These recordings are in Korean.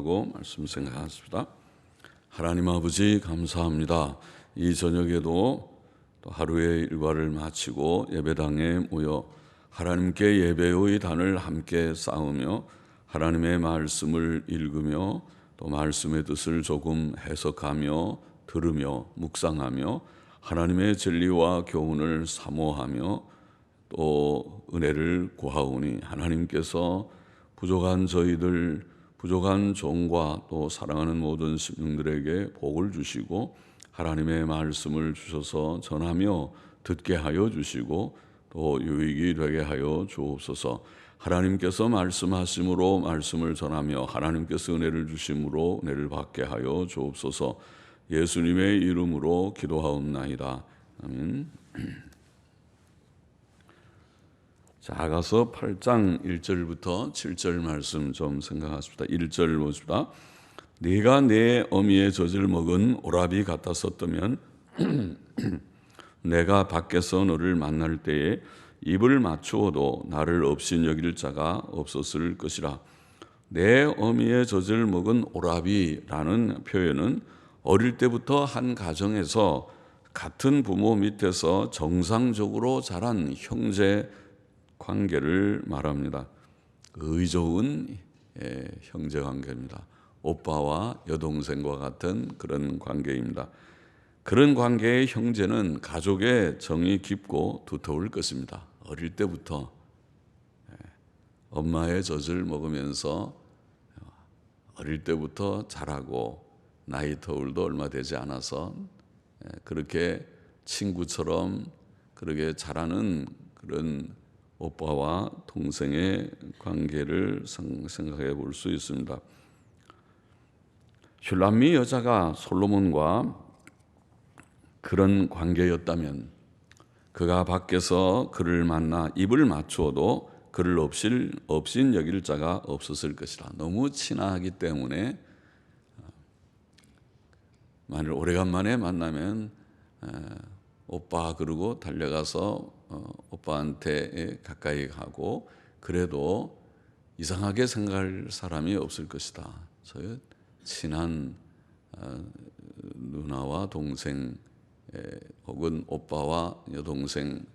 기도하고 말씀 생각하겠습니다. 하나님 아버지 감사합니다. 이 저녁에도 또 하루의 일과를 마치고 예배당에 모여 하나님께 예배의 단을 함께 쌓으며 하나님의 말씀을 읽으며 또 말씀의 뜻을 조금 해석하며 들으며 묵상하며 하나님의 진리와 교훈을 사모하며 또 은혜를 구하오니 하나님께서 부족한 저희들, 부족한 종과 또 사랑하는 모든 심령들에게 복을 주시고 하나님의 말씀을 주셔서 전하며 듣게 하여 주시고 또 유익이 되게 하여 주옵소서. 하나님께서 말씀하심으로 말씀을 전하며 하나님께서 은혜를 주심으로 은혜를 받게 하여 주옵소서. 예수님의 이름으로 기도하옵나이다. 아멘. 자, 아가서 8장 1절부터 7절 말씀 좀 생각하십시다. 1절 보십시다. 네가 내 어미의 젖을 먹은 오라비 같았었다면 내가 밖에서 너를 만날 때에 입을 맞추어도 나를 없인 여길 자가 없었을 것이라. 내 어미의 젖을 먹은 오라비라는 표현은 어릴 때부터 한 가정에서 같은 부모 밑에서 정상적으로 자란 형제 관계를 말합니다. 의좋은 형제 관계입니다. 오빠와 여동생과 같은 그런 관계입니다. 그런 관계의 형제는 가족의 정이 깊고 두터울 것입니다. 어릴 때부터 엄마의 젖을 먹으면서 어릴 때부터 자라고 나이 터울도 얼마 되지 않아서 그렇게 친구처럼 그렇게 자라는 그런 오빠와 동생의 관계를 생각해 볼 수 있습니다. 슐람미 여자가 솔로몬과 그런 관계였다면 그가 밖에서 그를 만나 입을 맞추어도 그를 없인 여길 자가 없었을 것이라. 너무 친하기 때문에 만일 오래간만에 만나면 오빠 그러고 달려가서 오빠한테 가까이 가고 그래도 이상하게 생각할 사람이 없을 것이다. 저 친한 누나와 동생 혹은 오빠와 여동생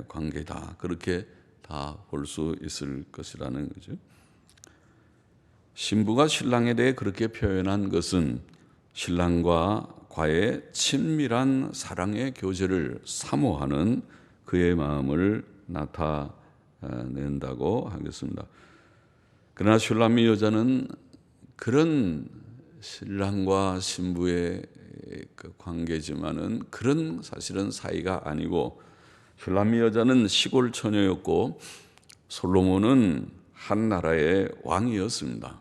관계다. 그렇게 다 볼 수 있을 것이라는 거죠. 신부가 신랑에 대해 그렇게 표현한 것은 신랑과의 친밀한 사랑의 교제를 사모하는 그의 마음을 나타낸다고 하겠습니다. 그러나 슐람미 여자는 그런 신랑과 신부의 관계지만은 그런 사실은 사이가 아니고 슐람미 여자는 시골 처녀였고 솔로몬은 한 나라의 왕이었습니다.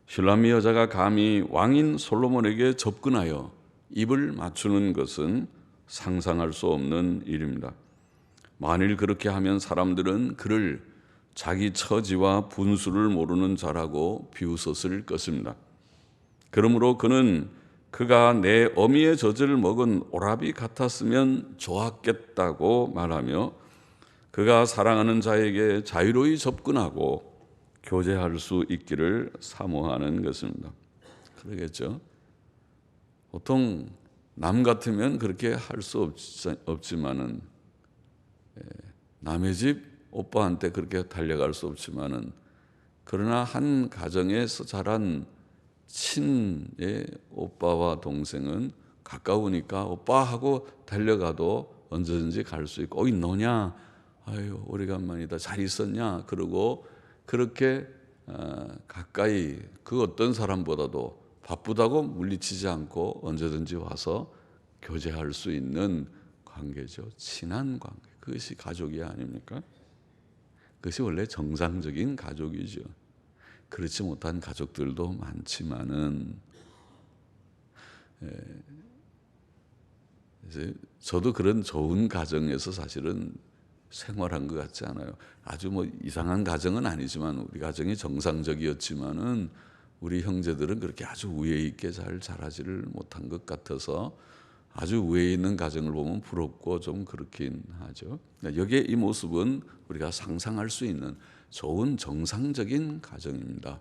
슐람미 여자가 감히 왕인 솔로몬에게 접근하여 입을 맞추는 것은 상상할 수 없는 일입니다. 만일 그렇게 하면 사람들은 그를 자기 처지와 분수를 모르는 자라고 비웃었을 것입니다. 그러므로 그는 그가 내 어미의 젖을 먹은 오라비 같았으면 좋았겠다고 말하며 그가 사랑하는 자에게 자유로이 접근하고 교제할 수 있기를 사모하는 것입니다. 그러겠죠. 보통 남 같으면 그렇게 할 수 없지만은 남의 집 오빠한테 그렇게 달려갈 수 없지만은 그러나 한 가정에서 자란 친의 오빠와 동생은 가까우니까 오빠하고 달려가도 언제든지 갈 수 있고 어이 너냐? 아유 오래간만이다. 잘 있었냐? 그러고 그렇게 가까이 그 어떤 사람보다도 바쁘다고 물리치지 않고 언제든지 와서 교제할 수 있는 관계죠. 친한 관계. 그것이 가족이 아닙니까? 그것이 원래 정상적인 가족이죠. 그렇지 못한 가족들도 많지만은 저도 그런 좋은 가정에서 사실은 생활한 것 같지 않아요. 아주 뭐 이상한 가정은 아니지만 우리 가정이 정상적이었지만은 우리 형제들은 그렇게 아주 우애 있게 잘 자라지를 못한 것 같아서 아주 우애 있는 가정을 보면 부럽고 좀 그렇긴 하죠. 여기에 이 모습은 우리가 상상할 수 있는 좋은 정상적인 가정입니다.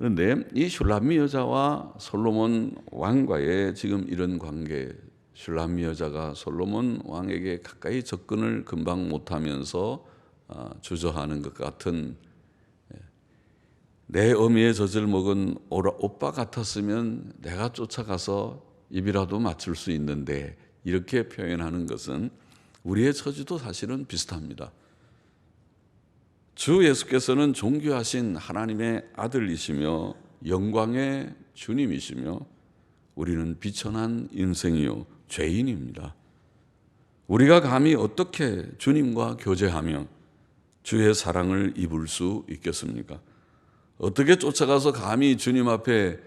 그런데 이 슐람미 여자와 솔로몬 왕과의 지금 이런 관계, 슐람미 여자가 솔로몬 왕에게 가까이 접근을 금방 못하면서 주저하는 것 같은, 내 어미의 젖을 먹은 오빠 같았으면 내가 쫓아가서 입이라도 맞출 수 있는데, 이렇게 표현하는 것은 우리의 처지도 사실은 비슷합니다. 주 예수께서는 존귀하신 하나님의 아들이시며 영광의 주님이시며 우리는 비천한 인생이요 죄인입니다. 우리가 감히 어떻게 주님과 교제하며 주의 사랑을 입을 수 있겠습니까? 어떻게 쫓아가서 감히 주님 앞에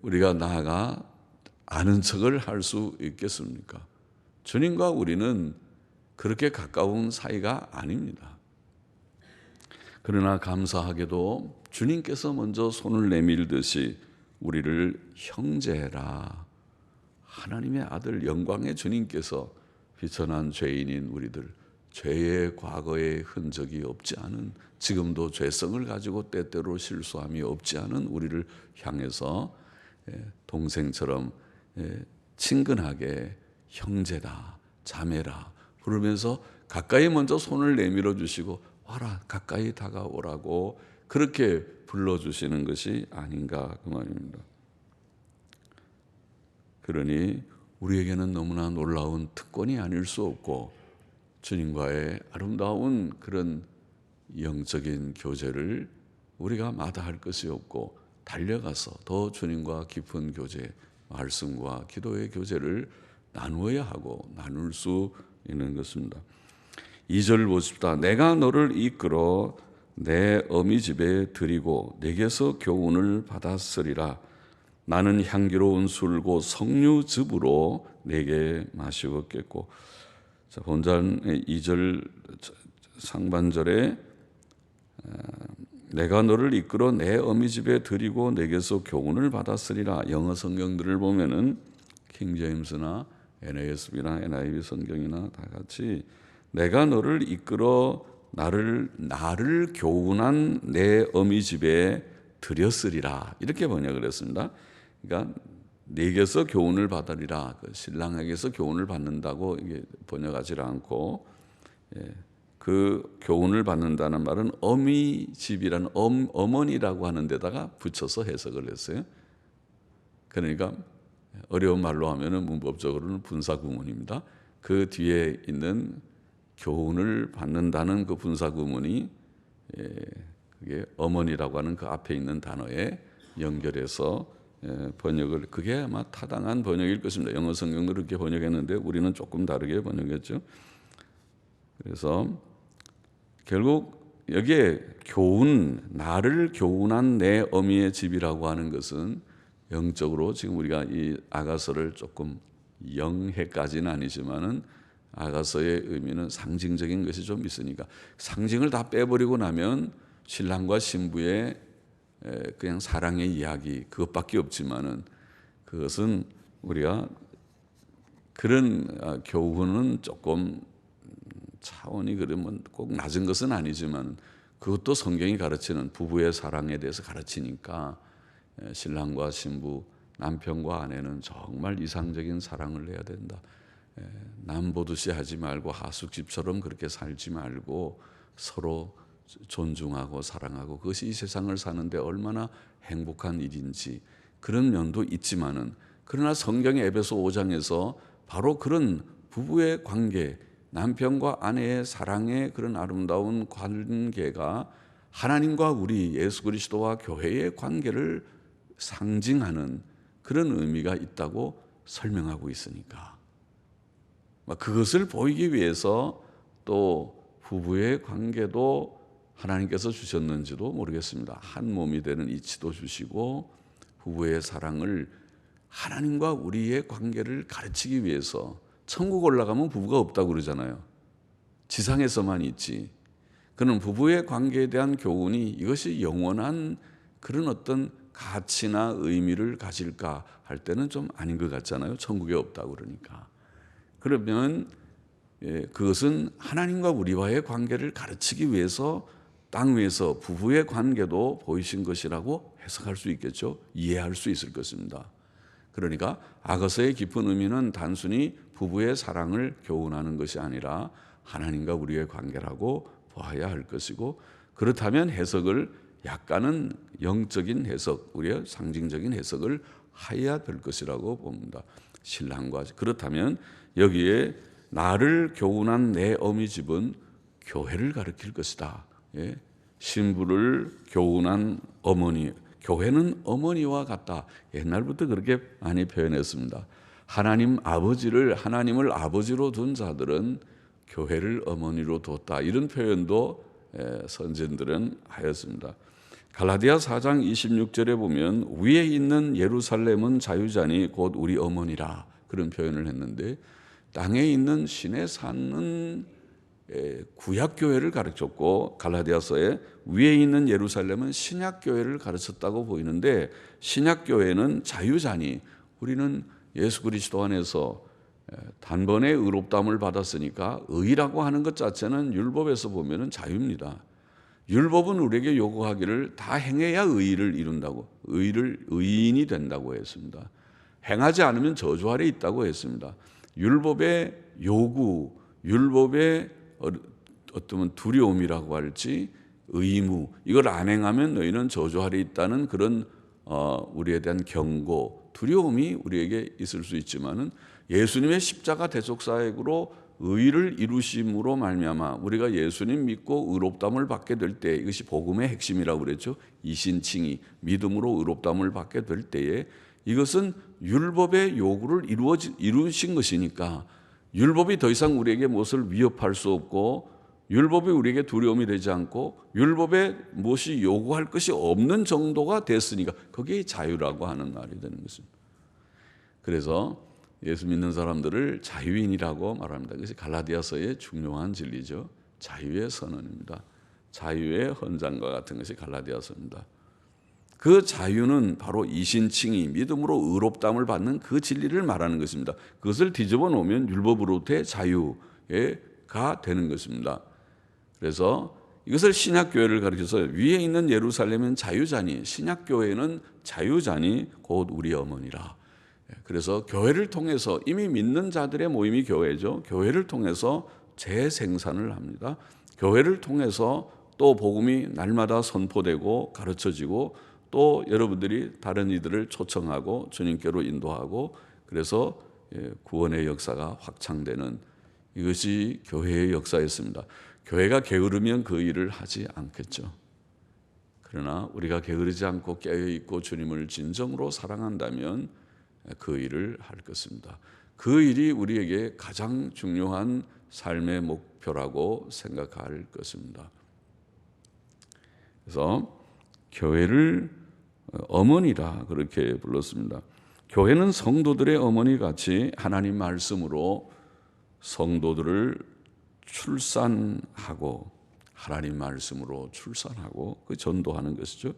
우리가 나아가 아는 척을 할 수 있겠습니까? 주님과 우리는 그렇게 가까운 사이가 아닙니다. 그러나 감사하게도 주님께서 먼저 손을 내밀듯이 우리를 형제라, 하나님의 아들 영광의 주님께서 비천한 죄인인 우리들, 죄의 과거의 흔적이 없지 않은, 지금도 죄성을 가지고 때때로 실수함이 없지 않은 우리를 향해서 동생처럼 친근하게 형제다, 자매라 부르면서 가까이 먼저 손을 내밀어 주시고 와라, 가까이 다가오라고 그렇게 불러주시는 것이 아닌가 그 말입니다. 그러니 우리에게는 너무나 놀라운 특권이 아닐 수 없고, 주님과의 아름다운 그런 영적인 교제를 우리가 마다할 것이 없고, 달려가서 더 주님과 깊은 교제, 말씀과 기도의 교제를 나누어야 하고 나눌 수 있는 것입니다. 2절 보십시다. 내가 너를 이끌어 내 어미 집에 들이고 내게서 교훈을 받았으리라. 나는 향기로운 술고 석류즙으로 내게 마시겠고. 자, 본전의 2절 상반절에 내가 너를 이끌어 내 어미 집에 들이고 내게서 교훈을 받았으리라. 영어 성경들을 보면은 킹 제임스나 NASB나 NIV 성경이나 다 같이 내가 너를 이끌어 나를 교훈한 내 어미 집에 들였으리라, 이렇게 번역을 했습니다. 그러니까 내게서 교훈을 받으리라, 그 신랑에게서 교훈을 받는다고 이게 번역하지 않고, 그 교훈을 받는다는 말은 어미 집이라는 어머니라고 하는 데다가 붙여서 해석을 했어요. 그러니까 어려운 말로 하면은 문법적으로는 분사구문입니다. 그 뒤에 있는 교훈을 받는다는 그 분사구문이 그게 어머니라고 하는 그 앞에 있는 단어에 연결해서 번역을, 그게 아마 타당한 번역일 것입니다. 영어 성경도 그렇게 번역했는데 우리는 조금 다르게 번역했죠. 그래서 결국 여기에 교훈, 나를 교훈한 내 어미의 집이라고 하는 것은 영적으로 지금 우리가 이 아가서를 조금 영해까지는 아니지만은 아가서의 의미는 상징적인 것이 좀 있으니까, 상징을 다 빼버리고 나면 신랑과 신부의 그냥 사랑의 이야기 그것밖에 없지만은, 그것은 우리가 그런 교훈은 조금 차원이 그러면 꼭 낮은 것은 아니지만 그것도 성경이 가르치는 부부의 사랑에 대해서 가르치니까, 신랑과 신부, 남편과 아내는 정말 이상적인 사랑을 해야 된다. 남 보듯이 하지 말고 하숙집처럼 그렇게 살지 말고 서로 존중하고 사랑하고, 그것이 이 세상을 사는데 얼마나 행복한 일인지 그런 면도 있지만은, 그러나 성경의 에베소 5장에서 바로 그런 부부의 관계, 남편과 아내의 사랑의 그런 아름다운 관계가 하나님과 우리 예수 그리스도와 교회의 관계를 상징하는 그런 의미가 있다고 설명하고 있으니까, 그것을 보이기 위해서 또 부부의 관계도 하나님께서 주셨는지도 모르겠습니다. 한 몸이 되는 이치도 주시고 부부의 사랑을, 하나님과 우리의 관계를 가르치기 위해서, 천국 올라가면 부부가 없다고 그러잖아요. 지상에서만 있지. 그는 부부의 관계에 대한 교훈이 이것이 영원한 그런 어떤 가치나 의미를 가질까 할 때는 좀 아닌 것 같잖아요. 천국에 없다고 그러니까. 그러면 그것은 하나님과 우리와의 관계를 가르치기 위해서 땅 위에서 부부의 관계도 보이신 것이라고 해석할 수 있겠죠. 이해할 수 있을 것입니다. 그러니까 아가서의 깊은 의미는 단순히 부부의 사랑을 교훈하는 것이 아니라 하나님과 우리의 관계라고 보아야 할 것이고, 그렇다면 해석을 약간은 영적인 해석, 우리의 상징적인 해석을 해야 될 것이라고 봅니다. 신랑과 그렇다면 여기에 나를 교훈한 내 어미 집은 교회를 가리킬 것이다. 예? 신부를 교훈한 어머니, 교회는 어머니와 같다. 옛날부터 그렇게 많이 표현했습니다. 하나님을 아버지로 둔 자들은 교회를 어머니로 뒀다. 이런 표현도 선진들은 하였습니다. 갈라디아 4장 26절에 보면 위에 있는 예루살렘은 자유자니 곧 우리 어머니라, 그런 표현을 했는데, 땅에 있는 신의 산은 구약교회를 가르쳤고 갈라디아서에 위에 있는 예루살렘은 신약교회를 가르쳤다고 보이는데, 신약교회는 자유자니, 우리는 예수 그리스도 안에서 단번에 의롭다함을 받았으니까 의라고 하는 것 자체는 율법에서 보면 자유입니다. 율법은 우리에게 요구하기를 다 행해야 의를 이룬다고, 의인이 된다고 했습니다. 행하지 않으면 저주 아래 있다고 했습니다. 율법의 요구, 율법의 어떤 두려움이라고 할지 의무, 이걸 안 행하면 너희는 저주 아래 있다는 그런 우리에 대한 경고, 두려움이 우리에게 있을 수 있지만은 예수님의 십자가 대속 사역으로 의를 이루심으로 말미암아 우리가 예수님 믿고 의롭다함을 받게 될 때, 이것이 복음의 핵심이라고 그랬죠. 이신칭의, 믿음으로 의롭다함을 받게 될 때에 이것은 율법의 요구를 이루신 것이니까 율법이 더 이상 우리에게 무엇을 위협할 수 없고, 율법이 우리에게 두려움이 되지 않고, 율법에 무엇이 요구할 것이 없는 정도가 됐으니까 그게 자유라고 하는 말이 되는 것입니다. 그래서 예수 믿는 사람들을 자유인이라고 말합니다. 그것이 갈라디아서의 중요한 진리죠. 자유의 선언입니다. 자유의 헌장과 같은 것이 갈라디아서입니다. 그 자유는 바로 이신칭의, 믿음으로 의롭다함을 받는 그 진리를 말하는 것입니다. 그것을 뒤집어 놓으면 율법으로부터의 자유가 되는 것입니다. 그래서 이것을 신약교회를 가르쳐서 위에 있는 예루살렘은 자유자니, 신약교회는 자유자니 곧 우리 어머니라. 그래서 교회를 통해서, 이미 믿는 자들의 모임이 교회죠. 교회를 통해서 재생산을 합니다. 교회를 통해서 또 복음이 날마다 선포되고 가르쳐지고, 또 여러분들이 다른 이들을 초청하고 주님께로 인도하고, 그래서 구원의 역사가 확장되는, 이것이 교회의 역사였습니다. 교회가 게으르면 그 일을 하지 않겠죠. 그러나 우리가 게으르지 않고 깨어있고 주님을 진정으로 사랑한다면 그 일을 할 것입니다. 그 일이 우리에게 가장 중요한 삶의 목표라고 생각할 것입니다. 그래서 교회를 어머니라 그렇게 불렀습니다. 교회는 성도들의 어머니 같이 하나님 말씀으로 성도들을 출산하고, 하나님 말씀으로 출산하고 그 전도하는 것이죠.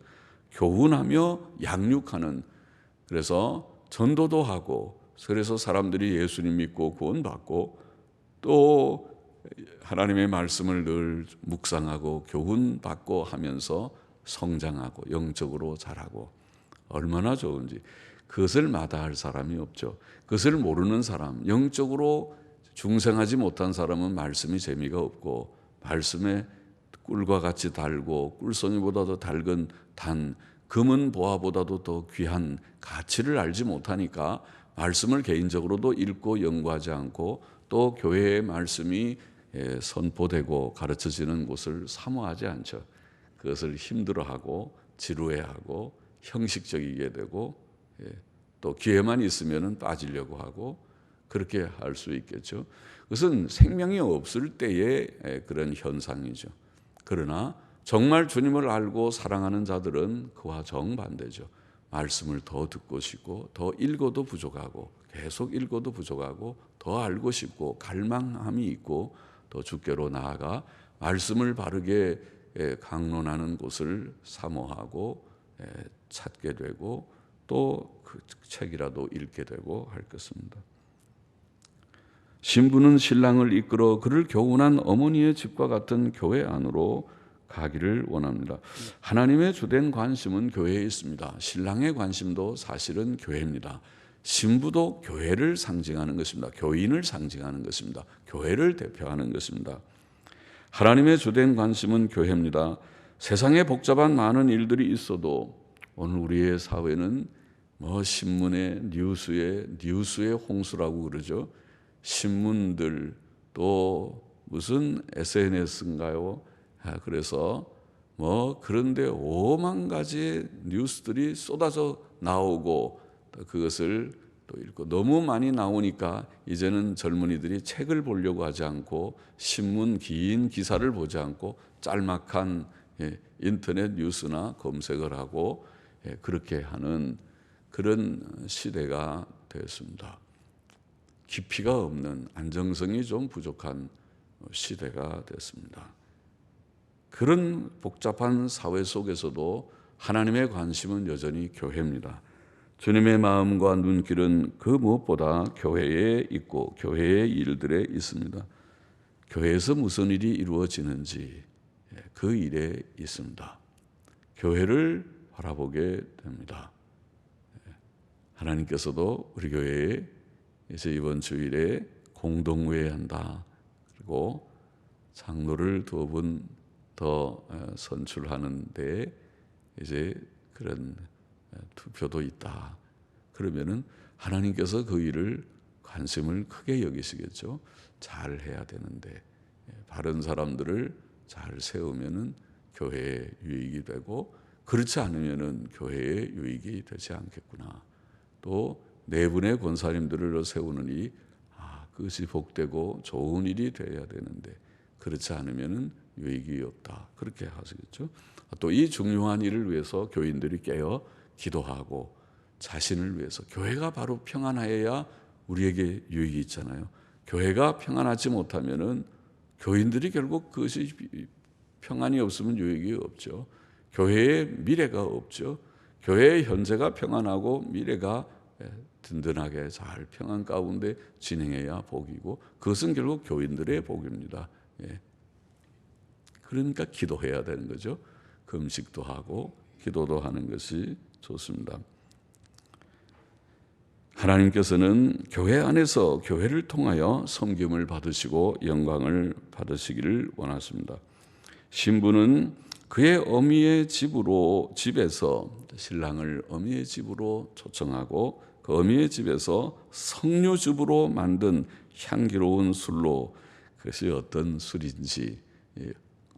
교훈하며 양육하는, 그래서 전도도 하고, 그래서 사람들이 예수님 믿고 구원받고, 또 하나님의 말씀을 늘 묵상하고 교훈받고 하면서 성장하고 영적으로 자라고, 얼마나 좋은지. 그것을 마다할 사람이 없죠. 그것을 모르는 사람, 영적으로 중생하지 못한 사람은 말씀이 재미가 없고, 말씀에 꿀과 같이 달고 꿀송이보다도 달근 단, 금은 보화보다도 더 귀한 가치를 알지 못하니까 말씀을 개인적으로도 읽고 연구하지 않고, 또 교회의 말씀이 선포되고 가르쳐지는 곳을 사모하지 않죠. 그것을 힘들어하고 지루해하고 형식적이게 되고, 또 기회만 있으면 빠지려고 하고, 그렇게 할 수 있겠죠. 그것은 생명이 없을 때의 그런 현상이죠. 그러나 정말 주님을 알고 사랑하는 자들은 그와 정반대죠. 말씀을 더 듣고 싶고, 더 읽어도 부족하고, 계속 읽어도 부족하고, 더 알고 싶고 갈망함이 있고, 더 주께로 나아가 말씀을 바르게 강론하는 곳을 사모하고 찾게 되고, 또 그 책이라도 읽게 되고 할 것입니다. 신부는 신랑을 이끌어 그를 교훈한 어머니의 집과 같은 교회 안으로 가기를 원합니다. 하나님의 주된 관심은 교회에 있습니다. 신랑의 관심도 사실은 교회입니다. 신부도 교회를 상징하는 것입니다. 교인을 상징하는 것입니다. 교회를 대표하는 것입니다. 하나님의 주된 관심은 교회입니다. 세상에 복잡한 많은 일들이 있어도 오늘 우리의 사회는 신문에 뉴스의 홍수라고 그러죠. 신문들 또 무슨 SNS인가요? 그래서 그런데 오만 가지 뉴스들이 쏟아져 나오고 그것을 또 읽고 너무 많이 나오니까 이제는 젊은이들이 책을 보려고 하지 않고 신문 긴 기사를 보지 않고 짤막한 인터넷 뉴스나 검색을 하고 그렇게 하는 그런 시대가 되었습니다. 깊이가 없는 안정성이 좀 부족한 시대가 됐습니다. 그런 복잡한 사회 속에서도 하나님의 관심은 여전히 교회입니다. 주님의 마음과 눈길은 그 무엇보다 교회에 있고 교회의 일들에 있습니다. 교회에서 무슨 일이 이루어지는지 그 일에 있습니다. 교회를 바라보게 됩니다. 하나님께서도 우리 교회에 이제 이번 주일에 공동회의한다. 그리고 장로를 2분 더 선출하는데 이제 그런 투표도 있다. 그러면은 하나님께서 그 일을 관심을 크게 여기시겠죠. 잘 해야 되는데 바른 사람들을 잘 세우면은 교회에 유익이 되고 그렇지 않으면은 교회에 유익이 되지 않겠구나. 또 4분의 권사님들을 세우느니 그것이 복되고 좋은 일이 되어야 되는데 그렇지 않으면은 유익이 없다. 그렇게 하시겠죠. 또 이 중요한 일을 위해서 교인들이 깨어 기도하고 자신을 위해서 교회가 바로 평안하여야 우리에게 유익이 있잖아요. 교회가 평안하지 못하면은 교인들이 결국 그것이 평안이 없으면 유익이 없죠. 교회의 미래가 없죠. 교회의 현재가 평안하고 미래가 든든하게 잘 평안 가운데 진행해야 복이고 그것은 결국 교인들의 복입니다. 그러니까 기도해야 되는 거죠. 금식도 하고 기도도 하는 것이 좋습니다. 하나님께서는 교회 안에서 교회를 통하여 섬김을 받으시고 영광을 받으시기를 원하십니다. 신부는 그의 어미의 집에서 신랑을 어미의 집으로 초청하고 그 어미의 집에서 석류즙으로 만든 향기로운 술로 그것이 어떤 술인지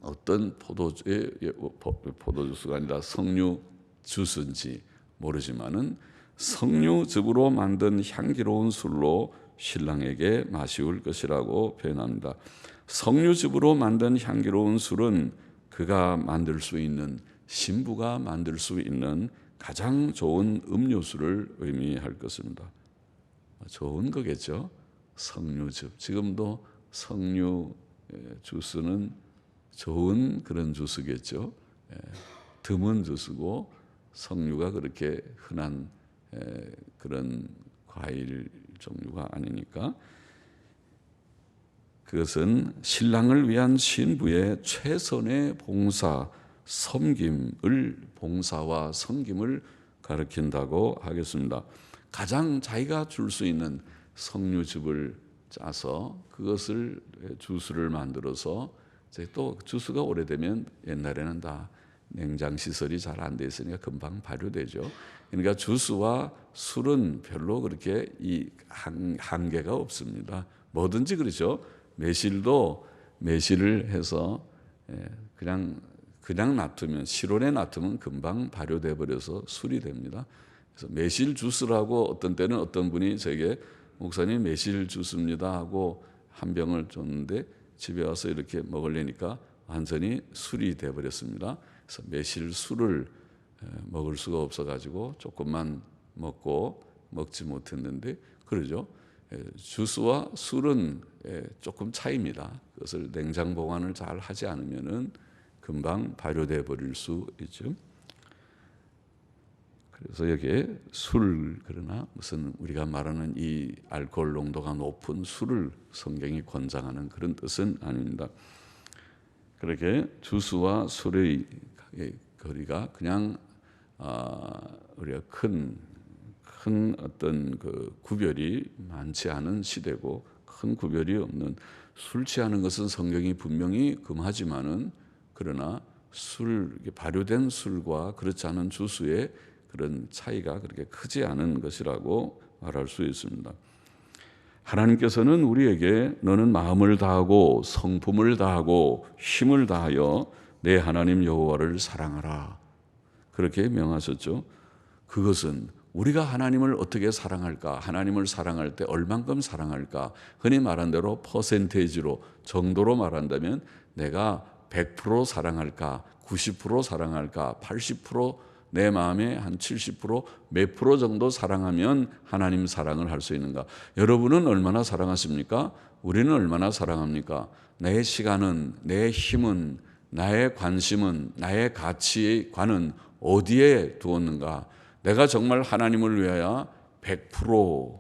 어떤 포도주스가 아니라 석류 주스인지 모르지만은 석류즙으로 만든 향기로운 술로 신랑에게 마시울 것이라고 표현합니다. 석류즙으로 만든 향기로운 술은 그가 만들 수 있는 신부가 만들 수 있는 가장 좋은 음료수를 의미할 것입니다. 좋은 거겠죠. 석류즙. 지금도 석류 주스는 좋은 그런 주스겠죠. 드문 주스고 석류가 그렇게 흔한 그런 과일 종류가 아니니까 그것은 신랑을 위한 신부의 최선의 봉사와 섬김을 가리킨다고 하겠습니다. 가장 자기가 줄 수 있는 석류즙을 짜서 그것을 주스를 만들어서 또 주스가 오래되면 옛날에는 다 냉장 시설이 잘 안 돼 있으니까 금방 발효되죠. 그러니까 주스와 술은 별로 그렇게 이 한계가 없습니다. 뭐든지 그렇죠. 매실을 해서 그냥 놔두면 실온에 놔두면 금방 발효돼 버려서 술이 됩니다. 그래서 매실 주스라고 어떤 때는 어떤 분이 제게 목사님 매실 주스입니다 하고 한 병을 줬는데 집에 와서 이렇게 먹으려니까 완전히 술이 돼 버렸습니다. 그래서 매실 술을 먹을 수가 없어가지고 조금만 먹지 못했는데 그러죠. 주스와 술은 조금 차이입니다. 그것을 냉장 보관을 잘 하지 않으면은 금방 발효돼 버릴 수 있죠. 그래서 여기에 그러나 무슨 우리가 말하는 이 알코올 농도가 높은 술을 성경이 권장하는 그런 뜻은 아닙니다. 그렇게 주수와 술의 거리가 그냥 우리가 큰 어떤 그 구별이 많지 않은 시대고, 큰 구별이 없는, 술 취하는 것은 성경이 분명히 금하지만은 그러나 발효된 술과 그렇지 않은 주수의 그런 차이가 그렇게 크지 않은 것이라고 말할 수 있습니다. 하나님께서는 우리에게 너는 마음을 다하고 성품을 다하고 힘을 다하여 내 하나님 여호와를 사랑하라, 그렇게 명하셨죠. 그것은 우리가 하나님을 어떻게 사랑할까, 하나님을 사랑할 때 얼만큼 사랑할까, 흔히 말한 대로 퍼센테이지로, 정도로 말한다면 내가 100% 사랑할까, 90% 사랑할까, 80%, 내 마음에 한 70%, 몇 프로 정도 사랑하면 하나님 사랑을 할 수 있는가. 여러분은 얼마나 사랑하십니까? 우리는 얼마나 사랑합니까? 내 시간은, 내 힘은, 나의 관심은, 나의 가치관은 어디에 두었는가? 내가 정말 하나님을 위하여 100%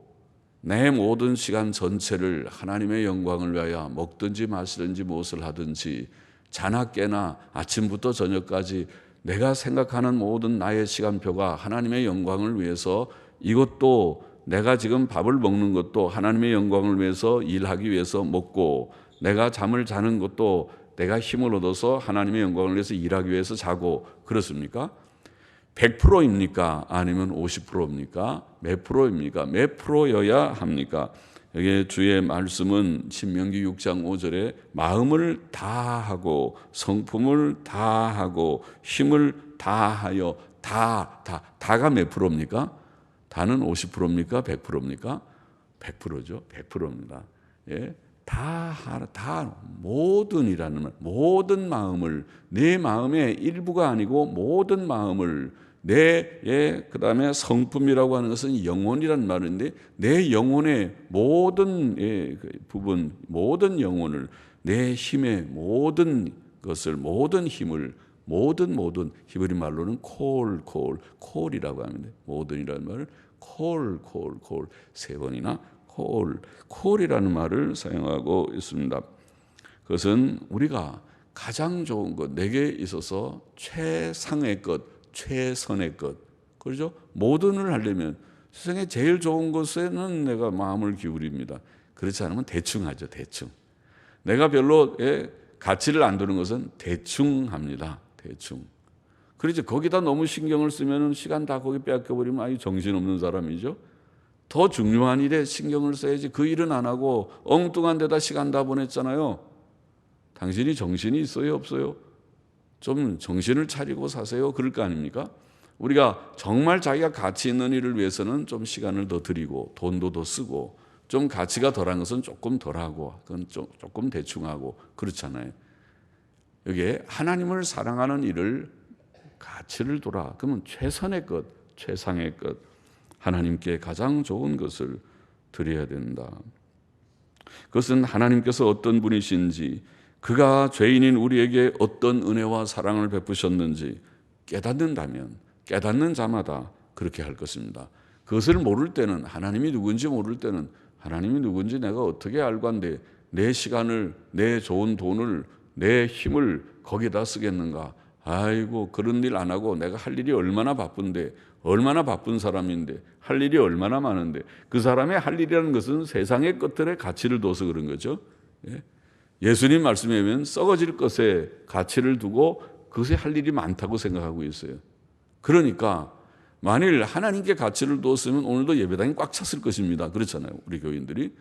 내 모든 시간 전체를 하나님의 영광을 위하여 먹든지 마시든지 무엇을 하든지 자나 깨나 아침부터 저녁까지 내가 생각하는 모든 나의 시간표가 하나님의 영광을 위해서, 이것도 내가 지금 밥을 먹는 것도 하나님의 영광을 위해서 일하기 위해서 먹고, 내가 잠을 자는 것도 내가 힘을 얻어서 하나님의 영광을 위해서 일하기 위해서 자고, 그렇습니까? 100%입니까? 아니면 50%입니까? 몇 프로입니까? 몇 프로여야 합니까? 여기 주의 말씀은 신명기 6장 5절에 마음을 다하고 성품을 다하고 힘을 다하여, 다가 몇 프로입니까? 다는 50%입니까? 100%입니까? 100%죠. 100%입니다. 예. 다 모든이라는 말, 모든 마음을, 내 마음의 일부가 아니고 모든 마음을, 그다음에 성품이라고 하는 것은 영혼이라는 말인데, 내 영혼의 모든 부분, 모든 영혼을, 내 힘의 모든 것을, 모든 힘을, 모든 히브리 말로는 콜이라고 합니다. 모든이라는 말을 콜 세 번이나 콜이라는 말을 사용하고 있습니다. 그것은 우리가 가장 좋은 것, 내게 있어서 최상의 것, 최선의 것, 그렇죠? 모든을 하려면 세상에 제일 좋은 것에는 내가 마음을 기울입니다. 그렇지 않으면 대충 하죠. 대충. 내가 별로 가치를 안 두는 것은 대충 합니다. 대충. 그렇지. 거기다 너무 신경을 쓰면 시간 다 거기 빼앗겨버리면 아주 정신없는 사람이죠. 더 중요한 일에 신경을 써야지. 그 일은 안 하고 엉뚱한 데다 시간 다 보냈잖아요. 당신이 정신이 있어요, 없어요? 좀 정신을 차리고 사세요. 그럴 거 아닙니까? 우리가 정말 자기가 가치 있는 일을 위해서는 좀 시간을 더 드리고 돈도 더 쓰고, 좀 가치가 덜한 것은 조금 덜하고, 그건 조금 대충하고, 그렇잖아요. 여기에 하나님을 사랑하는 일을 가치를 둬라. 그러면 최선의 것, 최상의 것, 하나님께 가장 좋은 것을 드려야 된다. 그것은 하나님께서 어떤 분이신지, 그가 죄인인 우리에게 어떤 은혜와 사랑을 베푸셨는지 깨닫는다면, 깨닫는 자마다 그렇게 할 것입니다. 그것을 모를 때는, 하나님이 누군지 모를 때는, 하나님이 누군지 내가 어떻게 알고 한데 내 시간을, 내 좋은 돈을, 내 힘을 거기다 쓰겠는가? 아이고, 그런 일 안 하고 내가 할 일이 얼마나 바쁜데, 얼마나 바쁜 사람인데, 할 일이 얼마나 많은데, 그 사람의 할 일이라는 것은 세상의 것들에 가치를 둬서 그런 거죠. 예수님 말씀에 보면 썩어질 것에 가치를 두고 그것에 할 일이 많다고 생각하고 있어요. 그러니까 만일 하나님께 가치를 두었으면 오늘도 예배당이 꽉 찼을 것입니다. 그렇잖아요, 우리 교인들이.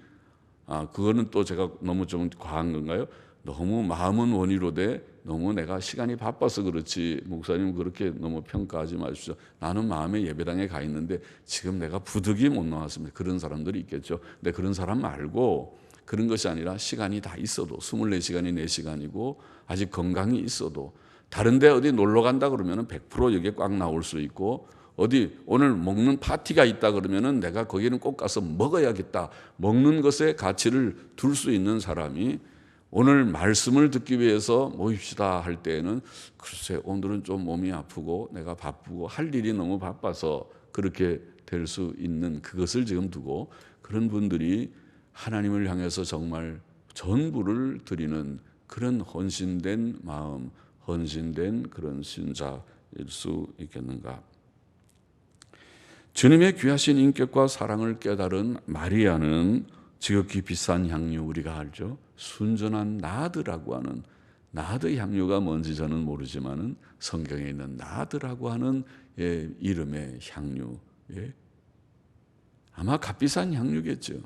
그거는 또 제가 너무 좀 과한 건가요? 너무 마음은 원이로되 너무 내가 시간이 바빠서 그렇지, 목사님 그렇게 너무 평가하지 마십시오. 나는 마음에 예배당에 가 있는데 지금 내가 부득이 못 나왔습니다. 그런 사람들이 있겠죠. 근데 그런 사람 말고, 그런 것이 아니라 시간이 다 있어도, 24시간이 4시간이고 아직 건강이 있어도, 다른 데 어디 놀러 간다 그러면 100% 여기에 꽉 나올 수 있고, 어디 오늘 먹는 파티가 있다 그러면 내가 거기는 꼭 가서 먹어야겠다, 먹는 것에 가치를 둘 수 있는 사람이 오늘 말씀을 듣기 위해서 모입시다 할 때에는, 글쎄 오늘은 좀 몸이 아프고 내가 바쁘고 할 일이 너무 바빠서 그렇게 될 수 있는, 그것을 지금 두고, 그런 분들이 하나님을 향해서 정말 전부를 드리는 그런 헌신된 마음, 헌신된 그런 신자일 수 있겠는가? 주님의 귀하신 인격과 사랑을 깨달은 마리아는 지극히 비싼 향유, 우리가 알죠? 순전한 나드라고 하는, 나드 향유가 뭔지 저는 모르지만은 성경에 있는 나드라고 하는 이름의 향유, 아마 값비싼 향유겠죠.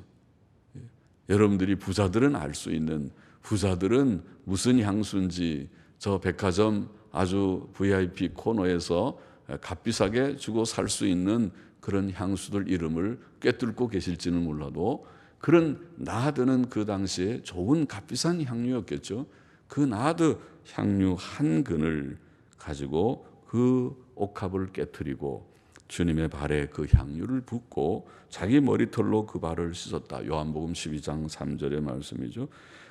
여러분들이 부자들은 알 수 있는, 부자들은 무슨 향수인지 저 백화점 아주 VIP 코너에서 값비싸게 주고 살 수 있는 그런 향수들 이름을 꿰뚫고 계실지는 몰라도, 그런 나드는 그 당시에 좋은 값비싼 향유였겠죠. 그 나드 향유 한 근을 가지고 그 옥합을 깨트리고 주님의 발에 그 향유를 붓고 자기 머리털로 그 발을 씻었다. 요한복음 12장 3절의 말씀이죠.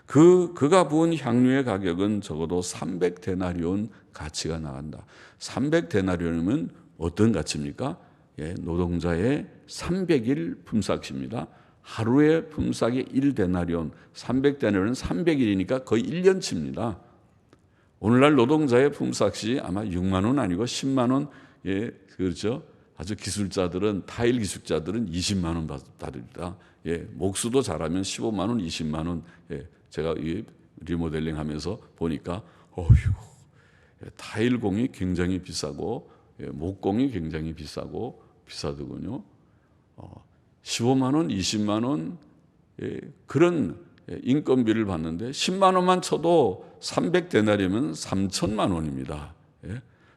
그가 부은 향유의 가격은 적어도 300데나리온 가치가 나간다. 300데나리온이면 어떤 가치입니까? 노동자의 300일 품삯입니다. 하루의 품삯이 1데나리온, 300데나리온은 300일이니까 거의 1년치입니다. 오늘날 노동자의 품삯이 아마 6만 원 아니고 10만 원, 그렇죠? 아주 기술자들은, 타일 기술자들은 20만 원 받습니다. 목수도 잘하면 15만 원, 20만 원. 제가 이 리모델링 하면서 보니까, 타일공이 굉장히 비싸고, 목공이 굉장히 비싸더군요. 15만 원, 20만 원, 그런 인건비를 받는데 10만 원만 쳐도 300데나리면 3천만 원입니다.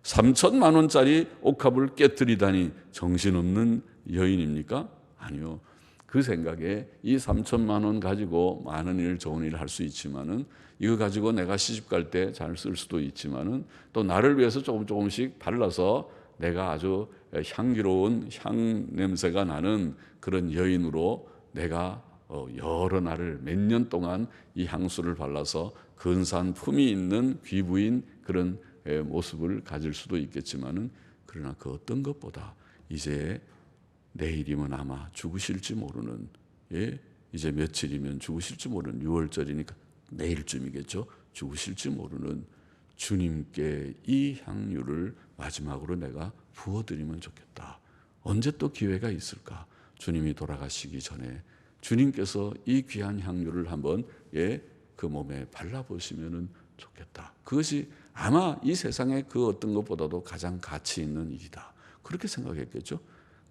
3천만 원짜리 옥합을 깨뜨리다니 정신없는 여인입니까? 아니요. 그 생각에 이 3천만 원 가지고 많은 일, 좋은 일을 할 수 있지만은, 이거 가지고 내가 시집 갈 때 잘 쓸 수도 있지만은, 또 나를 위해서 조금씩 발라서 내가 아주 향기로운 향 냄새가 나는 그런 여인으로 내가 여러 날을 몇 년 동안 이 향수를 발라서 근사한 품이 있는 귀부인 그런 모습을 가질 수도 있겠지만은, 그러나 그 어떤 것보다 이제 내일이면 아마 죽으실지 모르는, 이제 며칠이면 죽으실지 모르는, 6월절이니까 내일쯤이겠죠. 죽으실지 모르는 주님께 이 향유를 마지막으로 내가 부어드리면 좋겠다. 언제 또 기회가 있을까? 주님이 돌아가시기 전에 주님께서 이 귀한 향유를 한번 그 몸에 발라보시면 좋겠다. 그것이 아마 이 세상의 그 어떤 것보다도 가장 가치 있는 일이다. 그렇게 생각했겠죠.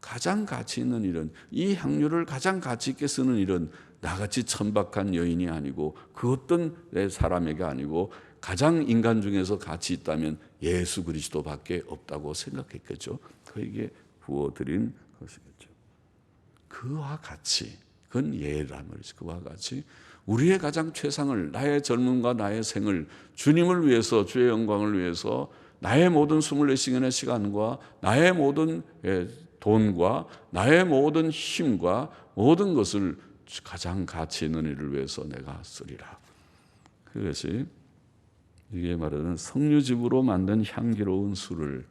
가장 가치 있는 일은, 이 향유를 가장 가치 있게 쓰는 일은 나같이 천박한 여인이 아니고 그 어떤 사람에게 아니고, 가장 인간 중에서 가치 있다면 예수 그리스도밖에 없다고 생각했겠죠. 그에게 부어드린 것이겠죠. 그와 같이, 그건 예란 말이죠. 그와 같이 우리의 가장 최상을, 나의 젊음과 나의 생을 주님을 위해서, 주의 영광을 위해서 나의 모든 24시간의 시간과 나의 모든 돈과 나의 모든 힘과 모든 것을 가장 가치 있는 일을 위해서 내가 쓰리라. 그것이 이게 말하는 석류즙으로 만든 향기로운 술을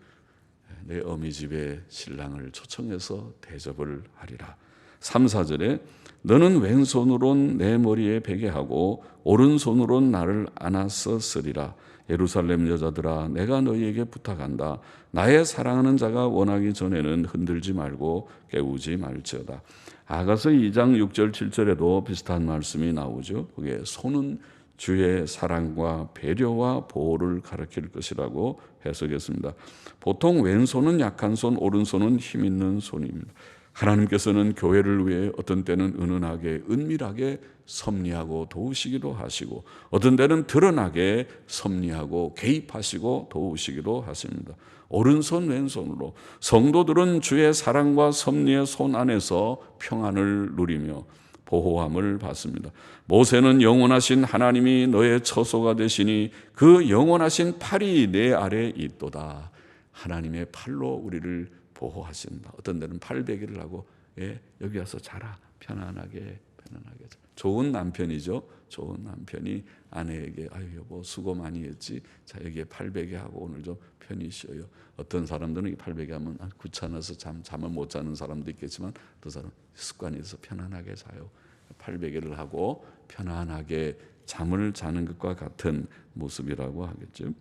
내 어미집의 신랑을 초청해서 대접을 하리라. 3, 4절에 너는 왼손으론 내 머리에 베게 하고 오른손으론 나를 안아서 쓰리라. 예루살렘 여자들아, 내가 너희에게 부탁한다. 나의 사랑하는 자가 원하기 전에는 흔들지 말고 깨우지 말지어다. 아가서 2장 6절 7절에도 비슷한 말씀이 나오죠. 그게 손은 주의 사랑과 배려와 보호를 가리킬 것이라고 해석했습니다. 보통 왼손은 약한 손, 오른손은 힘 있는 손입니다. 하나님께서는 교회를 위해 어떤 때는 은은하게, 은밀하게 섭리하고 도우시기도 하시고, 어떤 때는 드러나게 섭리하고 개입하시고 도우시기도 하십니다. 오른손 왼손으로 성도들은 주의 사랑과 섭리의 손 안에서 평안을 누리며 보호함을 받습니다. 모세는 영원하신 하나님이 너의 처소가 되시니 그 영원하신 팔이 내 아래 있도다. 하나님의 팔로 우리를 보호하신다. 어떤 데는 팔베기를 하고, 여기 와서 자라, 편안하게. 좋은 남편이죠. 좋은 남편이 아내에게, 아유 여보 수고 많이 했지, 자 여기에 팔베개 하고 오늘 좀 편히 쉬어요. 어떤 사람들은 이 팔베개 하면 귀찮아서 잠을 못 자는 사람도 있겠지만, 또 사람 습관이 있어서 편안하게 자요. 팔베개를 하고 편안하게 잠을 자는 것과 같은 모습이라고 하겠죠.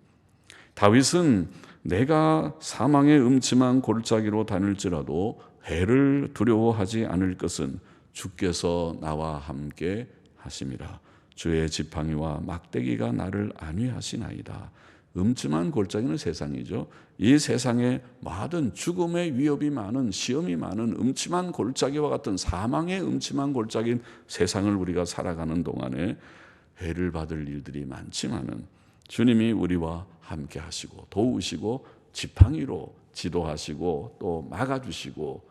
다윗은 내가 사망의 음침한 골짜기로 다닐지라도 해를 두려워하지 않을 것은 주께서 나와 함께 하심이라. 주의 지팡이와 막대기가 나를 안위하시나이다. 음침한 골짜기는 세상이죠. 이 세상에 많은 죽음의 위협이 많은, 시험이 많은 음침한 골짜기와 같은 사망의 음침한 골짜기인 세상을 우리가 살아가는 동안에 해를 받을 일들이 많지만은 주님이 우리와 함께 하시고 도우시고 지팡이로 지도하시고 또 막아주시고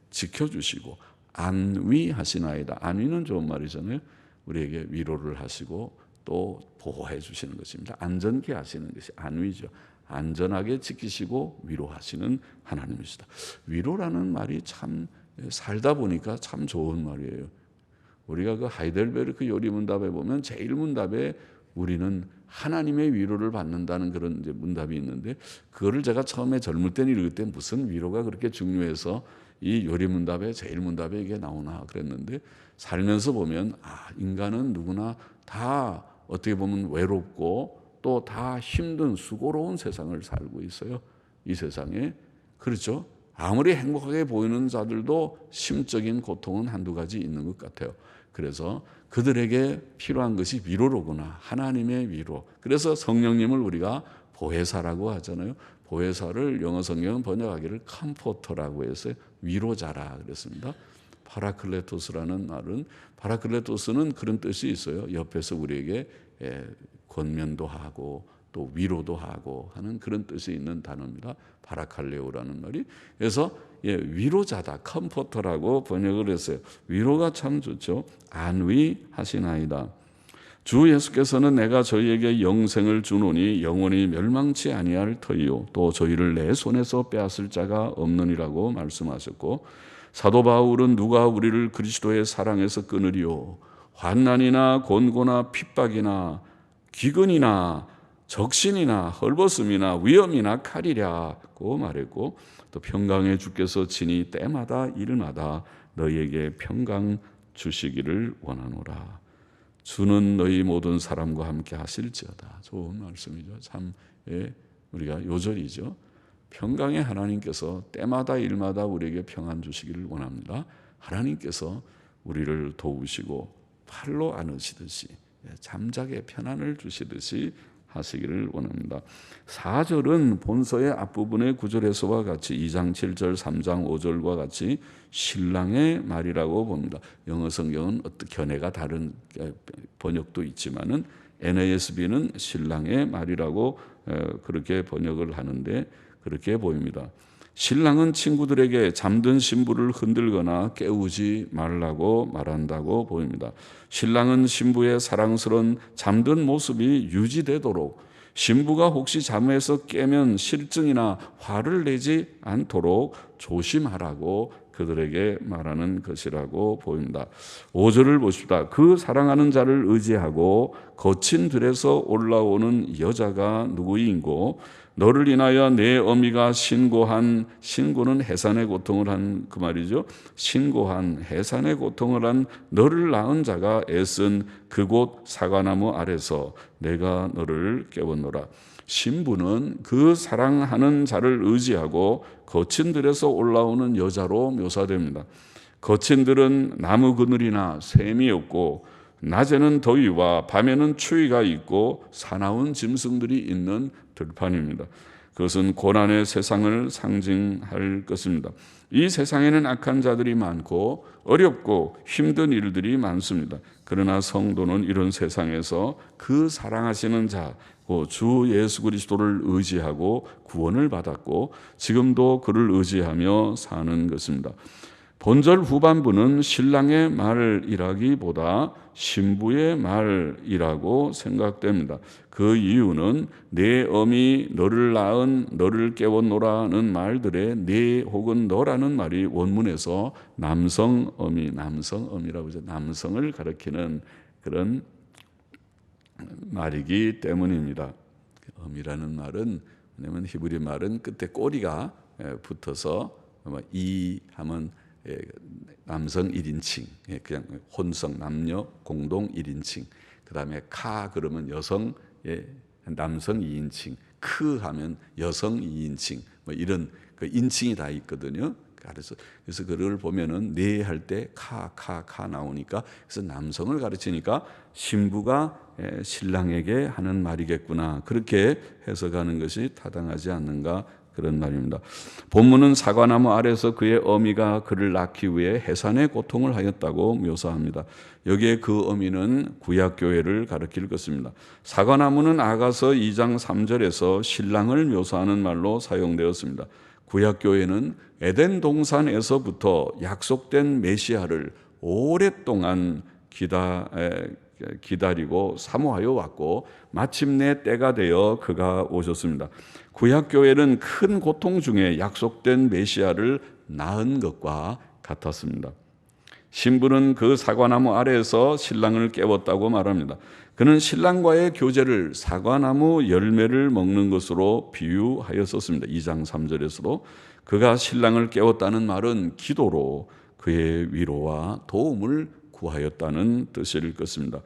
지켜주시고 안위하시나이다. 안위는 좋은 말이잖아요. 우리에게 위로를 하시고 또 보호해 주시는 것입니다. 안전케 하시는 것이 안위죠. 안전하게 지키시고 위로하시는 하나님이시다. 위로라는 말이 참 살다 보니까 참 좋은 말이에요. 우리가 그 하이델베르크 요리문답에 보면 제1문답에 우리는 하나님의 위로를 받는다는 그런 이제 문답이 있는데, 그거를 제가 처음에 젊을 때는 읽을 때 무슨 위로가 그렇게 중요해서 이 요리문답에 제1문답에 이게 나오나 그랬는데, 살면서 보면 인간은 누구나 다 어떻게 보면 외롭고 또 다 힘든 수고로운 세상을 살고 있어요. 이 세상에. 그렇죠? 아무리 행복하게 보이는 자들도 심적인 고통은 한두 가지 있는 것 같아요. 그래서 그들에게 필요한 것이 위로로구나. 하나님의 위로. 그래서 성령님을 우리가 보혜사라고 하잖아요. 보혜사를 영어 성경은 번역하기를 컴포터라고 해서 위로자라 그랬습니다. 파라클레토스라는 말은, 파라클레토스는 그런 뜻이 있어요. 옆에서 우리에게 권면도 하고 또 위로도 하고 하는 그런 뜻이 있는 단어입니다. 파라칼레오라는 말이. 그래서 위로자다, 컴포터라고 번역을 했어요. 위로가 참 좋죠. 안위하시나이다. 주 예수께서는 내가 저희에게 영생을 주노니 영원히 멸망치 아니할 터이요 또 저희를 내 손에서 빼앗을 자가 없느니라고 말씀하셨고, 사도 바울은 누가 우리를 그리스도의 사랑에서 끊으리요? 환난이나 곤고나 핍박이나 기근이나 적신이나 헐벗음이나 위험이나 칼이라고 말했고, 또 평강의 주께서 친히 때마다 일마다 너희에게 평강 주시기를 원하노라. 주는 너희 모든 사람과 함께 하실지어다. 좋은 말씀이죠. 참 우리가 요절이죠. 평강의 하나님께서 때마다 일마다 우리에게 평안 주시기를 원합니다. 하나님께서 우리를 도우시고 팔로 안으시듯이 잠자게 편안을 주시듯이 하시기를 원합니다. 4절은 본서의 앞부분의 9절에서와 같이 2장 7절, 3장 5절과 같이 신랑의 말이라고 봅니다. 영어 성경은 어떤 견해가 다른 번역도 있지만은 NASB는 신랑의 말이라고 그렇게 번역을 하는데 그렇게 보입니다. 신랑은 친구들에게 잠든 신부를 흔들거나 깨우지 말라고 말한다고 보입니다. 신랑은 신부의 사랑스러운 잠든 모습이 유지되도록, 신부가 혹시 잠에서 깨면 실증이나 화를 내지 않도록 조심하라고 그들에게 말하는 것이라고 보입니다. 5절을 보십시다. 그 사랑하는 자를 의지하고 거친 들에서 올라오는 여자가 누구인고 너를 인하여 내 어미가 신고한, 신고는 해산의 고통을 한 그 말이죠. 신고한 해산의 고통을 한 너를 낳은 자가 애쓴 그곳 사과나무 아래서 내가 너를 깨웠노라. 신부는 그 사랑하는 자를 의지하고 거친 들에서 올라오는 여자로 묘사됩니다. 거친 들은 나무 그늘이나 샘이 없고 낮에는 더위와 밤에는 추위가 있고 사나운 짐승들이 있는 들판입니다. 그것은 고난의 세상을 상징할 것입니다. 이 세상에는 악한 자들이 많고 어렵고 힘든 일들이 많습니다. 그러나 성도는 이런 세상에서 그 사랑하시는 자, 주 예수 그리스도를 의지하고 구원을 받았고 지금도 그를 의지하며 사는 것입니다. 본절 후반부는 신랑의 말이라기보다 신부의 말이라고 생각됩니다. 그 이유는 내 어미 너를 낳은 너를 깨웠노라는 말들의 내 혹은 너라는 말이 원문에서 남성어미, 남성어미라고 하죠. 남성을 가리키는 그런 말이기 때문입니다. 어미라는 말은, 왜냐하면 히브리 말은 끝에 꼬리가 붙어서 이 하면 남성 1인칭, 그냥 혼성 남녀 공동 1인칭. 그 다음에 카 그러면 여성, 남성 2인칭, 크 하면 여성 2인칭, 뭐 이런 그 인칭이 다 있거든요. 그래서 그걸 보면은 네 할 때 카 나오니까, 그래서 남성을 가르치니까 신부가 신랑에게 하는 말이겠구나, 그렇게 해석하는 것이 타당하지 않는가, 그런 말입니다. 본문은 사과나무 아래서 그의 어미가 그를 낳기 위해 해산의 고통을 하였다고 묘사합니다. 여기에 그 어미는 구약교회를 가리킬 것입니다. 사과나무는 아가서 2장 3절에서 신랑을 묘사하는 말로 사용되었습니다. 구약교회는 에덴 동산에서부터 약속된 메시아를 오랫동안 기다리고 사모하여 왔고, 마침내 때가 되어 그가 오셨습니다. 구약교회는 큰 고통 중에 약속된 메시아를 낳은 것과 같았습니다. 신부는 그 사과나무 아래에서 신랑을 깨웠다고 말합니다. 그는 신랑과의 교제를 사과나무 열매를 먹는 것으로 비유하였었습니다. 2장 3절에서도 그가 신랑을 깨웠다는 말은 기도로 그의 위로와 도움을 구하였다는 뜻일 것입니다.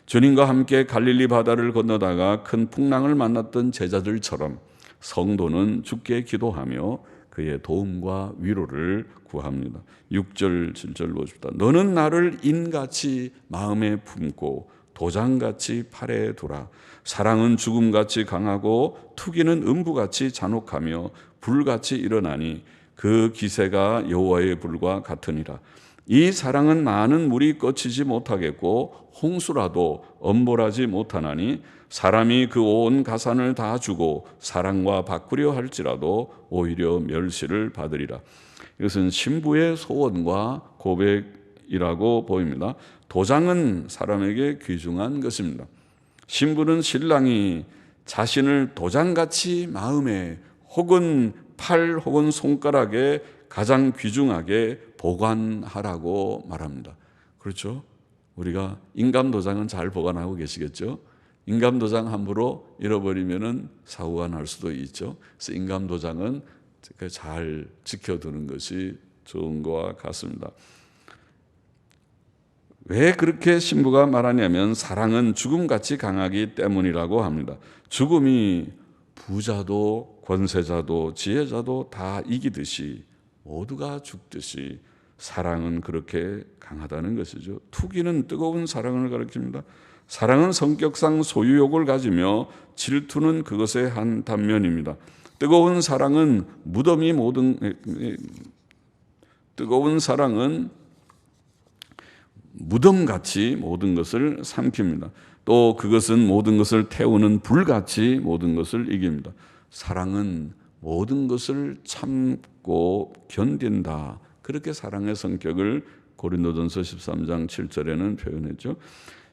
주님과 함께 갈릴리 바다를 건너다가 큰 풍랑을 만났던 제자들처럼 성도는 주께 기도하며 그의 도움과 위로를 구합니다. 6절 7절 보십시다. 너는 나를 인같이 마음에 품고 도장같이 팔에 두라. 사랑은 죽음같이 강하고 투기는 음부같이 잔혹하며 불같이 일어나니 그 기세가 여호와의 불과 같으니라. 이 사랑은 많은 물이 꺾이지 못하겠고 홍수라도 엄벌하지 못하나니 사람이 그 온 가산을 다 주고 사랑과 바꾸려 할지라도 오히려 멸시를 받으리라. 이것은 신부의 소원과 고백이라고 보입니다. 도장은 사람에게 귀중한 것입니다. 신부는 신랑이 자신을 도장같이 마음에 혹은 팔 혹은 손가락에 가장 귀중하게 보관하라고 말합니다. 그렇죠? 우리가 인감도장은 잘 보관하고 계시겠죠? 인감도장 함부로 잃어버리면 사고가 날 수도 있죠. 그래서 인감도장은 잘 지켜두는 것이 좋은 것과 같습니다. 왜 그렇게 신부가 말하냐면 사랑은 죽음같이 강하기 때문이라고 합니다. 죽음이 부자도 권세자도 지혜자도 다 이기듯이 모두가 죽듯이 사랑은 그렇게 강하다는 것이죠. 투기는 뜨거운 사랑을 가리킵니다. 사랑은 성격상 소유욕을 가지며 질투는 그것의 한 단면입니다. 뜨거운 사랑은 무덤같이 모든 것을 삼킵니다. 또 그것은 모든 것을 태우는 불같이 모든 것을 이깁니다. 사랑은 모든 것을 참고 견딘다. 그렇게 사랑의 성격을 고린도전서 13장 7절에는 표현했죠.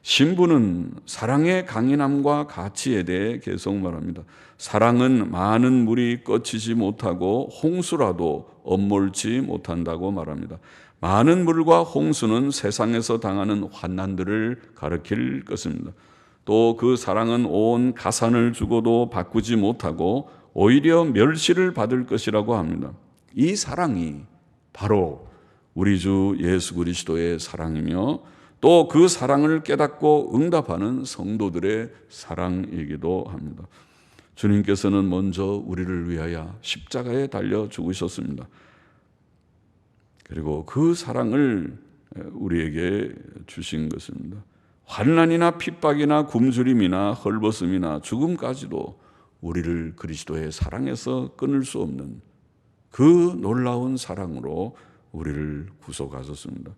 신부는 사랑의 강인함과 가치에 대해 계속 말합니다. 사랑은 많은 물이 꺾이지 못하고 홍수라도 엄몰지 못한다고 말합니다. 많은 물과 홍수는 세상에서 당하는 환난들을 가리킬 것입니다. 또 그 사랑은 온 가산을 주고도 바꾸지 못하고 오히려 멸시를 받을 것이라고 합니다. 이 사랑이 바로 우리 주 예수 그리스도의 사랑이며 또 그 사랑을 깨닫고 응답하는 성도들의 사랑이기도 합니다. 주님께서는 먼저 우리를 위하여 십자가에 달려 죽으셨습니다. 그리고 그 사랑을 우리에게 주신 것입니다. 환난이나 핍박이나 굶주림이나 헐벗음이나 죽음까지도 우리를 그리스도의 사랑에서 끊을 수 없는 그 놀라운 사랑으로 우리를 구속하셨습니다.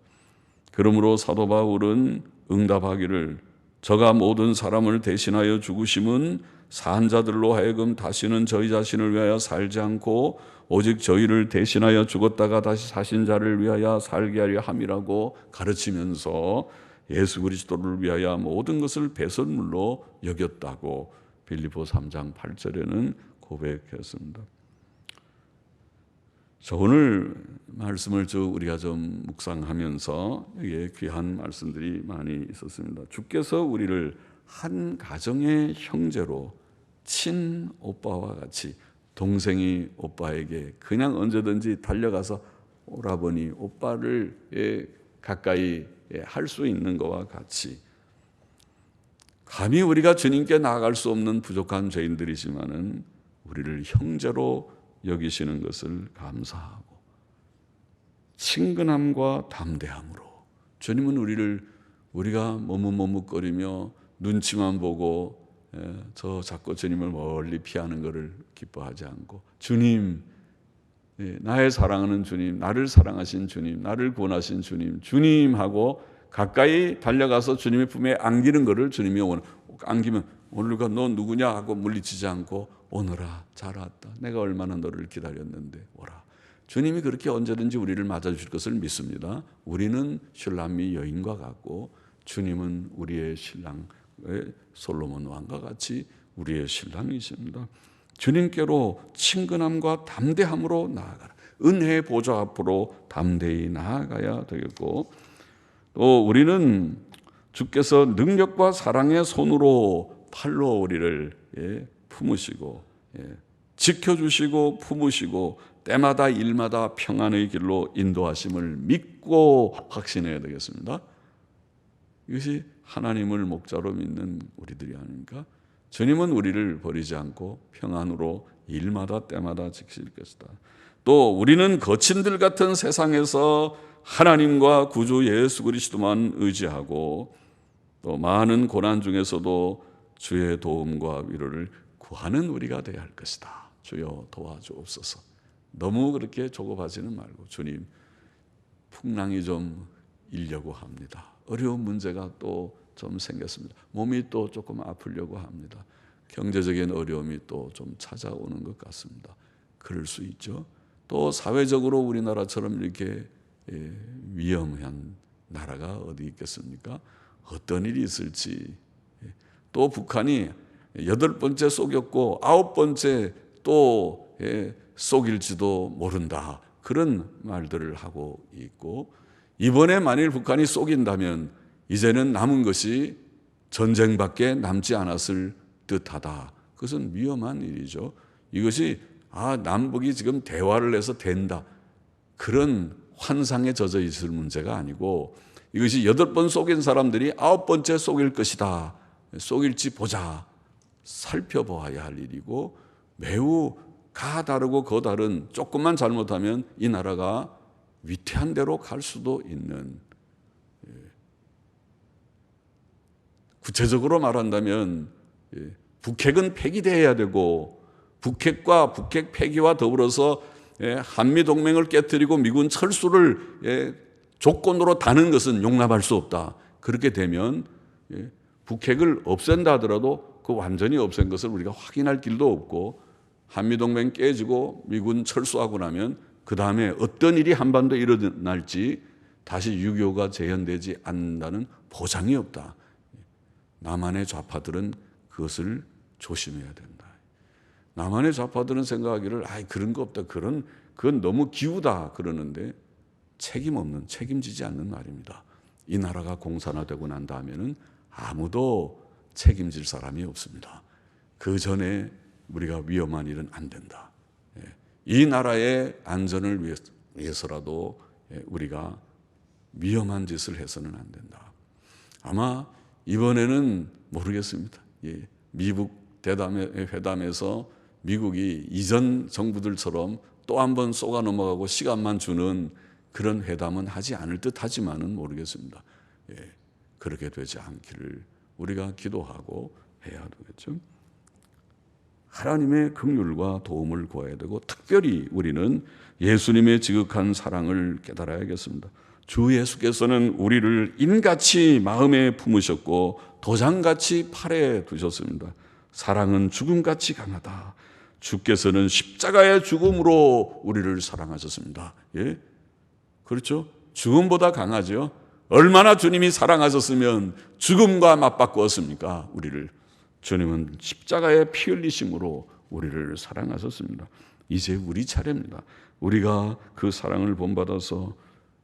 그러므로 사도 바울은 응답하기를 저가 모든 사람을 대신하여 죽으심은 산 자들로 하여금 다시는 저희 자신을 위하여 살지 않고 오직 저희를 대신하여 죽었다가 다시 사신 자를 위하여 살게 하려 함이라고 가르치면서 예수 그리스도를 위하여 모든 것을 배설물로 여겼다고 빌립보 3장 8절에는 고백했습니다. 자, 오늘 말씀을 우리가 좀 묵상하면서 여기에 귀한 말씀들이 많이 있었습니다. 주께서 우리를 한 가정의 형제로 친오빠와 같이, 동생이 오빠에게 그냥 언제든지 달려가서 오라버니, 오빠를 가까이 할 수 있는 것과 같이 감히 우리가 주님께 나아갈 수 없는 부족한 죄인들이지만은 우리를 형제로 여기시는 것을 감사하고 친근함과 담대함으로 주님은 우리가 머뭇머뭇거리며 눈치만 보고 저 자꾸 주님을 멀리 피하는 것을 기뻐하지 않고 주님, 나의 사랑하는 주님, 나를 사랑하신 주님, 나를 구원하신 주님 하고 가까이 달려가서 주님의 품에 안기는 것을 주님이 안기면 오늘가 너 누구냐 하고 물리치지 않고 오너라 잘 왔다. 내가 얼마나 너를 기다렸는데 오라. 주님이 그렇게 언제든지 우리를 맞아주실 것을 믿습니다. 우리는 슐람미 여인과 같고 주님은 우리의 신랑 솔로몬 왕과 같이 우리의 신랑이십니다. 주님께로 친근함과 담대함으로 나아가라. 은혜의 보좌 앞으로 담대히 나아가야 되겠고 또 우리는 주께서 능력과 사랑의 손으로 팔로 우리를 품으시고 지켜주시고 품으시고 때마다 일마다 평안의 길로 인도하심을 믿고 확신해야 되겠습니다. 이것이 하나님을 목자로 믿는 우리들이 아닙니까? 주님은 우리를 버리지 않고 평안으로 일마다 때마다 지키실 것이다. 또 우리는 거친들 같은 세상에서 하나님과 구주 예수 그리스도만 의지하고 또 많은 고난 중에서도 주의 도움과 위로를 구하는 우리가 되어야 할 것이다. 주여 도와주옵소서. 너무 그렇게 조급하지는 말고 주님 풍랑이 좀 일려고 합니다. 어려운 문제가 또 좀 생겼습니다. 몸이 또 조금 아프려고 합니다. 경제적인 어려움이 또 좀 찾아오는 것 같습니다. 그럴 수 있죠. 또 사회적으로 우리나라처럼 이렇게 위험한 나라가 어디 있겠습니까? 어떤 일이 있을지. 또 북한이 8번째 쏘겼고 9번째 또 쏘길지도 모른다. 그런 말들을 하고 있고 이번에 만일 북한이 쏘긴다면 이제는 남은 것이 전쟁밖에 남지 않았을 듯하다. 그것은 위험한 일이죠. 이것이 남북이 지금 대화를 해서 된다. 그런 환상에 젖어 있을 문제가 아니고 이것이 8번 쏘긴 사람들이 9번째 쏘길 것이다. 쏘길지 보자. 살펴보아야 할 일이고 매우 가 다르고 거 다른 조금만 잘못하면 이 나라가 위태한 대로 갈 수도 있는 구체적으로 말한다면 북핵은 폐기돼야 되고 북핵과 북핵 폐기와 더불어서 한미동맹을 깨뜨리고 미군 철수를 조건으로 다는 것은 용납할 수 없다. 그렇게 되면 북핵을 없앤다 하더라도 그 완전히 없앤 것을 우리가 확인할 길도 없고 한미동맹 깨지고 미군 철수하고 나면 그 다음에 어떤 일이 한반도에 일어날지 다시 6.25가 재현되지 않는다는 보장이 없다. 남한의 좌파들은 그것을 조심해야 된다. 남한의 좌파들은 생각하기를 그런 거 없다. 그건 너무 기우다 그러는데 책임지지 않는 말입니다. 이 나라가 공산화되고 난 다음에는 아무도 책임질 사람이 없습니다. 그 전에 우리가 위험한 일은 안 된다. 이 나라의 안전을 위해서라도 우리가 위험한 짓을 해서는 안 된다. 아마 이번에는 모르겠습니다. 미국 회담에서 미국이 이전 정부들처럼 또 한 번 쏘가 넘어가고 시간만 주는 그런 회담은 하지 않을 듯 하지만은 모르겠습니다. 그렇게 되지 않기를 우리가 기도하고 해야 되겠죠. 하나님의 긍휼과 도움을 구해야 되고 특별히 우리는 예수님의 지극한 사랑을 깨달아야겠습니다. 주 예수께서는 우리를 인같이 마음에 품으셨고 도장같이 팔에 두셨습니다. 사랑은 죽음같이 강하다. 주께서는 십자가의 죽음으로 우리를 사랑하셨습니다. 그렇죠? 죽음보다 강하죠. 얼마나 주님이 사랑하셨으면 죽음과 맞바꾸었습니까? 우리를. 주님은 십자가의 피 흘리심으로 우리를 사랑하셨습니다. 이제 우리 차례입니다. 우리가 그 사랑을 본받아서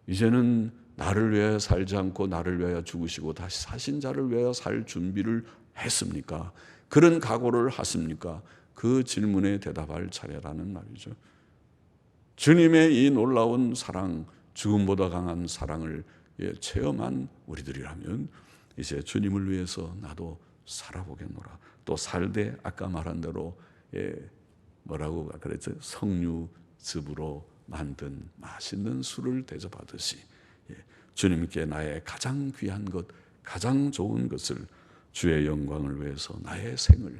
이제는 나를 위하여 살지 않고 나를 위하여 죽으시고 다시 사신 자를 위하여 살 준비를 했습니까? 그런 각오를 하십니까? 그 질문에 대답할 차례라는 말이죠. 주님의 이 놀라운 사랑, 죽음보다 강한 사랑을 체험한 우리들이라면 이제 주님을 위해서 나도 살아보겠노라. 또 살되 아까 말한 대로 뭐라고 그랬죠? 석류즙으로 만든 맛있는 술을 대접하듯이 주님께 나의 가장 귀한 것, 가장 좋은 것을 주의 영광을 위해서 나의 생을,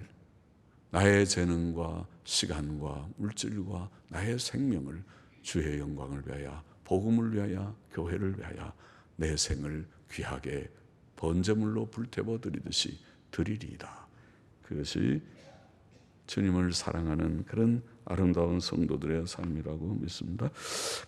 나의 재능과 시간과 물질과 나의 생명을 주의 영광을 위하여, 복음을 위하여, 교회를 위하여 내 생을 귀하게 번제물로 불태워 드리듯이 드리리이다. 그것이 주님을 사랑하는 그런 아름다운 성도들의 삶이라고 믿습니다.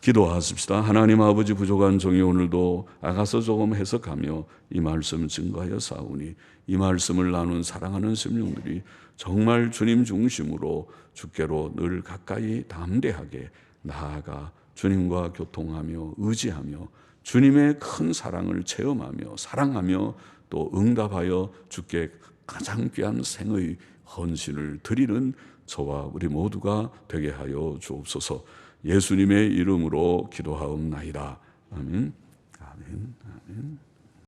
기도하십시다. 하나님 아버지, 부족한 종이 오늘도 아가서 조금 해석하며 이 말씀을 증거하여 사오니 이 말씀을 나눈 사랑하는 심령들이 정말 주님 중심으로 주께로 늘 가까이 담대하게 나아가 주님과 교통하며 의지하며 주님의 큰 사랑을 체험하며 사랑하며 또 응답하여 주께 가장 귀한 생의 헌신을 드리는 저와 우리 모두가 되게 하여 주옵소서. 예수님의 이름으로 기도하옵나이다. 아멘.